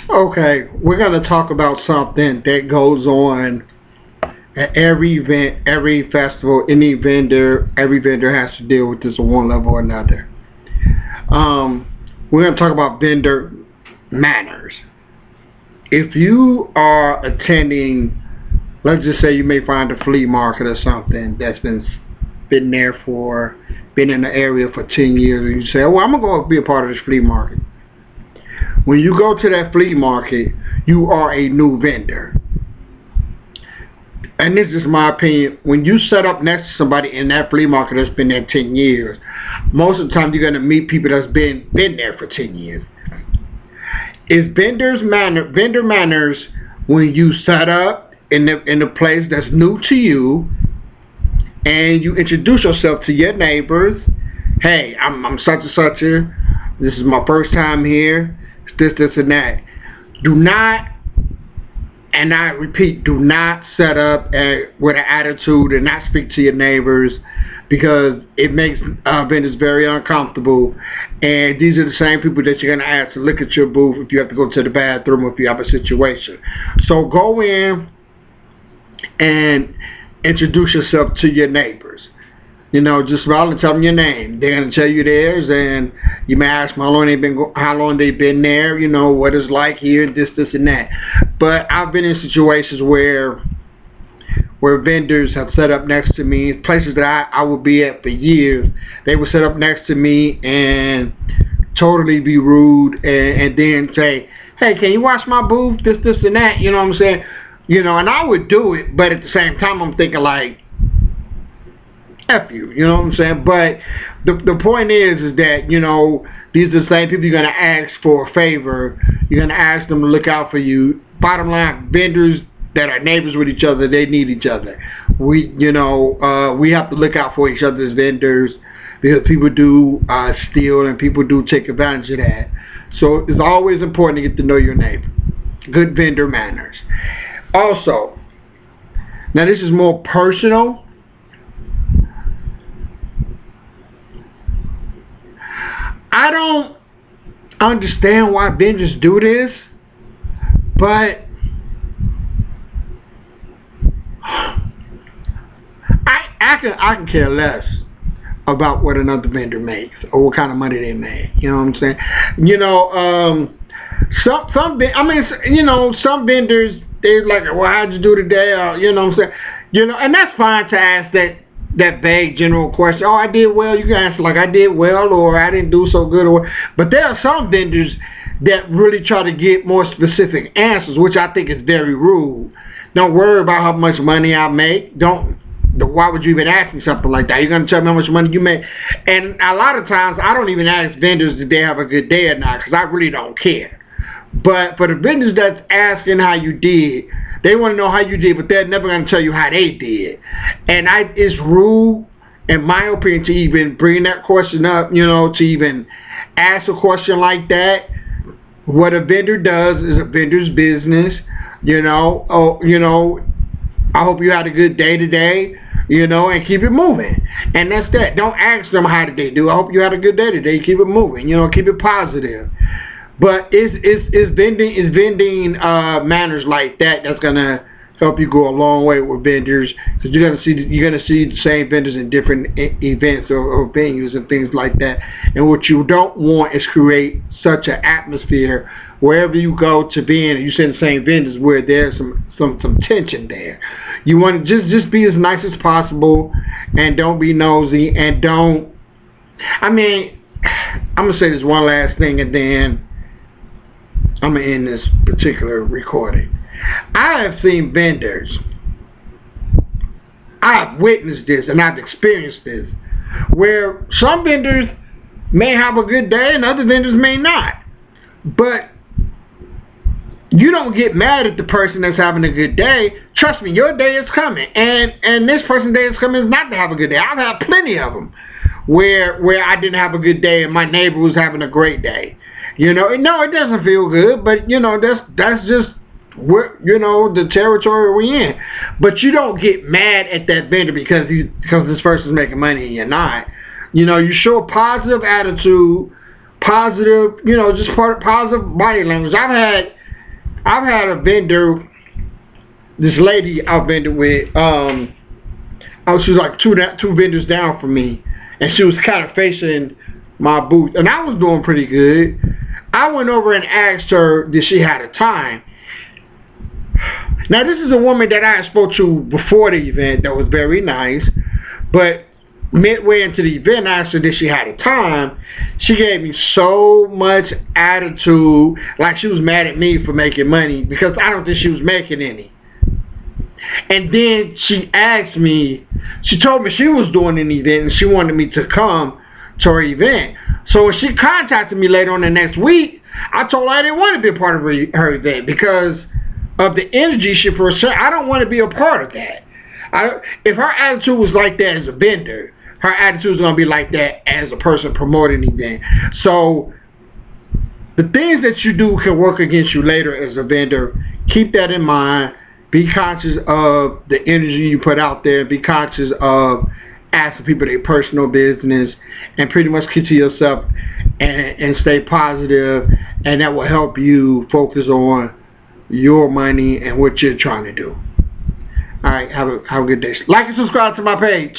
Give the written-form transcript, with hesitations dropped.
Okay, we're going to talk about something that goes on at every event, every festival, every vendor has to deal with this on one level or another. We're going to talk about vendor manners. If you are attending, let's just say you may find a flea market or something that's been there for, been in the area for 10 years, and you say, well, I'm going to go be a part of this flea market. When you go to that flea market, you are a new vendor. And this is my opinion. When you set up next to somebody in that flea market that's been there 10 years, most of the time you're going to meet people that's been there for 10 years. Is vendor manners when you set up in the place that's new to you and you introduce yourself to your neighbors. Hey, I'm such and such here. This is my first time here. It's this, and that. Do not, and I repeat, do not set up with an attitude and not speak to your neighbors, because it makes vendors very uncomfortable. And these are the same people that you're going to ask to look at your booth if you have to go to the bathroom or if you have a situation. So go in and introduce yourself to your neighbors. You know, just smile and tell them your name. They're going to tell you theirs, and you may ask them how long they've been there, you know, what it's like here, this, and that. But I've been in situations where vendors have set up next to me, places that I would be at for years. They would set up next to me and totally be rude, and then say, hey, can you watch my booth, this, and that, you know what I'm saying? You know, and I would do it, but at the same time, I'm thinking like, F you, you know what I'm saying? But the point is that, you know, these are the same people you're going to ask for a favor. You're going to ask them to look out for you. Bottom line, vendors that are neighbors with each other, they need each other. We have to look out for each other as vendors, because people do steal and people do take advantage of that. So it's always important to get to know your neighbor. Good vendor manners. Also, now this is more personal. I don't understand why vendors do this, but I can care less about what another vendor makes or what kind of money they make. You know what I'm saying? You know, some vendors, they're like, well, how'd you do today? You know what I'm saying? You know, and that's fine to ask that vague general question. Oh, I did well. You can answer like I did well, or I didn't do so good, but there are some vendors that really try to get more specific answers, which I think is very rude. Don't worry about how much money I make. Why would you even ask me something like that? You're going to tell me how much money you make. And a lot of times, I don't even ask vendors if they have a good day or not, because I really don't care. But for the vendors that's asking how you did, they want to know how you did, but they're never going to tell you how they did. And it's rude, in my opinion, to even bring that question up, you know, to even ask a question like that. What a vendor does is a vendor's business, you know. Oh, you know, I hope you had a good day today, you know, and keep it moving. And that's that. Don't ask them how did they do. I hope you had a good day today. Keep it moving, you know, keep it positive. But it's vending manners like that's gonna help you go a long way with vendors, because you're gonna see the same vendors in different events or venues and things like that. And what you don't want is create such an atmosphere wherever you go to be in, and you see the same vendors where there's some tension there. You want to just be as nice as possible, and don't be nosy, and don't. I mean, I'm gonna say this one last thing, and then I'm going to end this particular recording. I have seen vendors, I've witnessed this and I've experienced this, where some vendors may have a good day and other vendors may not. But you don't get mad at the person that's having a good day. Trust me, your day is coming. And this person's day is coming is not to have a good day. I've had plenty of them where I didn't have a good day and my neighbor was having a great day. You know, no, it doesn't feel good, but you know, that's just where, you know, the territory we're in. But you don't get mad at that vendor because this person's making money and you're not. You know, you show a positive attitude, positive, you know, just positive body language. I've had I've had a vendor, this lady I vended with, she was like two vendors down from me, and she was kind of facing my booth, and I was doing pretty good. I went over and asked her, did she have a time? Now, this is a woman that I had spoke to before the event that was very nice, but midway into the event, I asked her, did she have a time? She gave me so much attitude, like she was mad at me for making money, because I don't think she was making any. And then she asked me, she told me she was doing an event and she wanted me to come to her event. So when she contacted me later on the next week, I told her I didn't want to be a part of her event because of the energy she portrayed. I don't want to be a part of that. If her attitude was like that as a vendor, her attitude is going to be like that as a person promoting the event. So the things that you do can work against you later as a vendor. Keep that in mind. Be conscious of the energy you put out there. Be conscious of asking people their personal business, and pretty much keep to yourself and stay positive, and that will help you focus on your money and what you're trying to do. Alright, have a good day. Like and subscribe to my page.